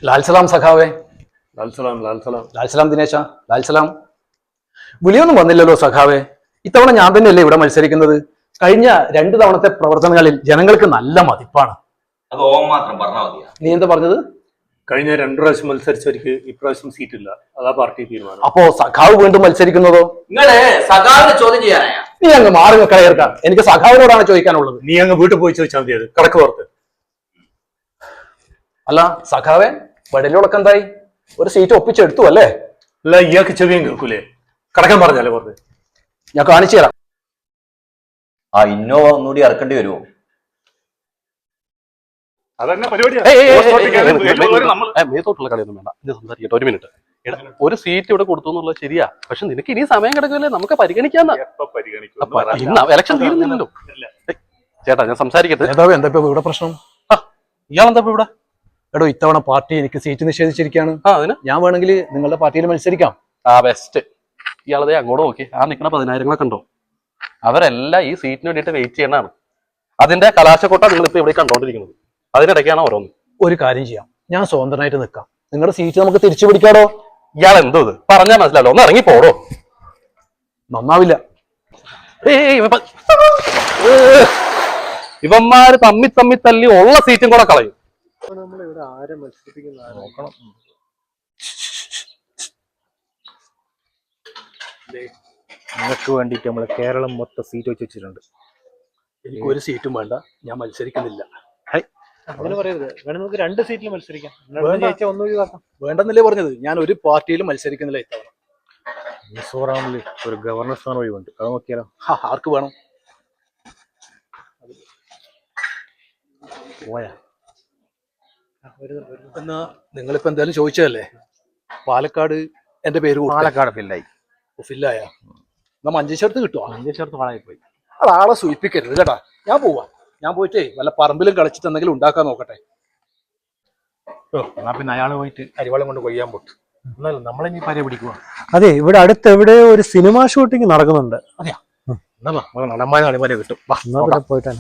ലാൽസലാം സഖാവേ. ലാൽസലാം ലാൽസലാം. ലാൽസലാം ദിനേശ. ലാൽസലാം. വിളിയൊന്നും വന്നില്ലല്ലോ സഖാവേ. ഇത്തവണ ഞാൻ തന്നെയല്ലേ ഇവിടെ മത്സരിക്കുന്നത്. കഴിഞ്ഞ 2 തവണത്തെ പ്രവർത്തനങ്ങളിൽ ജനങ്ങൾക്ക് നല്ല മതിപ്പാണ്. അത് ഓം മാത്രം പറഞ്ഞാൽ മതിയാ. നീ എന്താ പറഞ്ഞത്? കഴിഞ്ഞ 2 പ്രാവശ്യം മത്സരിച്ചവർക്ക് ഇപ്രാവശ്യം സീറ്റില്ല. അതാ പാർട്ടി തീരുമാനം. അപ്പോ സഖാവ് വീണ്ടും മത്സരിക്കുന്നതോ? നിങ്ങള് സഖാവിനെ ചോദ്യം ചെയ്യാനാ. നീ അങ്ങ് മാറി കളയർക്കാം. എനിക്ക് സഖാവിനോടാണ് ചോദിക്കാനുള്ളത്. നീ അങ്ങ് വീട്ടിൽ പോയി ചോദിച്ചാൽ മതി. അത് കടക്ക് പുറത്ത്. അല്ല സഖാവേ, വടലുകളൊക്കെ എന്തായി? ഒരു സീറ്റ് ഒപ്പിച്ചെടുത്തു അല്ലേ? അല്ല, ഇയാൾക്ക് ചെവിയും കേൾക്കൂലേ? കടക്കാൻ പറഞ്ഞാലേ പുറത്ത്. ഞാൻ കാണിച്ചു തരാം. ആ ഇന്നോവ ഒന്നുകൂടി ഇറക്കേണ്ടി വരുമോ? അതന്നെ പരിപാടിയാ. മേത്തോട്ടുള്ള കളിയൊന്നും വേണ്ട. ഇത് സംസാരിക്കട്ടെ, ഒരു മിനിറ്റ്. ഒരു സീറ്റ് ഇവിടെ കൊടുത്തു എന്നുള്ളത് ശരിയാ, പക്ഷെ നിനക്ക് ഇനി സമയം കിടക്കില്ലേ? നമുക്ക് പരിഗണിക്കാന്ന. ഇന്ന് ഇലക്ഷൻ തീരുന്നില്ലല്ലോ. ചേട്ടാ ഞാൻ സംസാരിക്കട്ടെ. എന്താ ഇപ്പൊ ഇവിടെ പ്രശ്നം? ഇയാളെന്താ ഇപ്പൊ ഇവിടെ? എടോ, ഇത്തവണ പാർട്ടി എനിക്ക് സീറ്റ് നിഷേധിച്ചിരിക്കുകയാണ്. അതിന് ഞാൻ വേണമെങ്കിൽ നിങ്ങളുടെ പാർട്ടിയിൽ മത്സരിക്കാം. ബെസ്റ്റ്. ഇയാളതേ അങ്ങോട്ട് നോക്കി. ആ നിൽക്കുന്ന 10,000 കണ്ടോ? അവരെല്ലാം ഈ സീറ്റിന് വേണ്ടിയിട്ട് വെയിറ്റ് ചെയ്യണതാണ്. അതിന്റെ കലാശക്കൊട്ട നിങ്ങളിപ്പോ ഇവിടെ കണ്ടോണ്ടിരിക്കുന്നത്. അതിനിടയ്ക്കാണ് ഓരോന്ന്. ഒരു കാര്യം ചെയ്യാം, ഞാൻ സ്വതന്ത്രനായിട്ട് നിൽക്കാം. നിങ്ങളുടെ സീറ്റ് നമുക്ക് തിരിച്ചു പിടിക്കാടോ. ഇയാൾ എന്തോ ഇത് പറഞ്ഞാൽ മനസ്സിലാവല്ലോ. ഒന്ന് ഇറങ്ങി പോടോ. നന്നാവില്ല. ഇവന്മാര് തമ്മി തല്ലി ഉള്ള സീറ്റും കൂടെ കളയും. നോക്കണം. നിങ്ങൾക്ക് വേണ്ടിയിട്ട് നമ്മള് കേരളം മൊത്തം സീറ്റ് വെച്ചിട്ടുണ്ട്. എനിക്ക് ഒരു സീറ്റും വേണ്ട. ഞാൻ മത്സരിക്കുന്നില്ല. അങ്ങനെ പറയരുത്. വേണം നമുക്ക് 2 സീറ്റിൽ മത്സരിക്കാം. വേണ്ടെന്നല്ലേ പറഞ്ഞത്. ഞാൻ ഒരു പാർട്ടിയിലും മത്സരിക്കുന്നില്ല ഇത്തവണ. മിസോറാമിൽ ഒരു ഗവർണർ സ്ഥാനം ഒഴിവുണ്ട്. അത് നോക്കിയാലോ? ആർക്ക് വേണം? പോയാ എന്നാ നിങ്ങളിപ്പോ എന്തായാലും ചോദിച്ചതല്ലേ, പാലക്കാട് എന്റെ പേര് പാലക്കാട് ഫില്ലായി. ഫില്ലായ എന്നാ മഞ്ചേശ്വരത്ത് കിട്ടുമോ? മഞ്ചേശ്വരത്ത് വളായി പോയി. അത് ആളെ സൂചിപ്പിക്കരുത് കേട്ടാ. ഞാൻ പോവാ. ഞാൻ പോയിട്ടേ വല്ല പറമ്പിലും കളിച്ചിട്ട് എന്തെങ്കിലും ഉണ്ടാക്കാൻ നോക്കട്ടെ. എന്നാ പിന്നെ അയാൾ പോയിട്ട് അരിവാളം കൊണ്ട് കൊയ്യാൻ പോട്ട്. എന്നാലും നമ്മളിനി പര പിടിക്കുക. അതെ, ഇവിടെ അടുത്ത് എവിടെയോ ഒരു സിനിമ ഷൂട്ടിംഗ് നടക്കുന്നുണ്ട്. അതെയാ? നടന്മാരെ കിട്ടും. പോയിട്ട്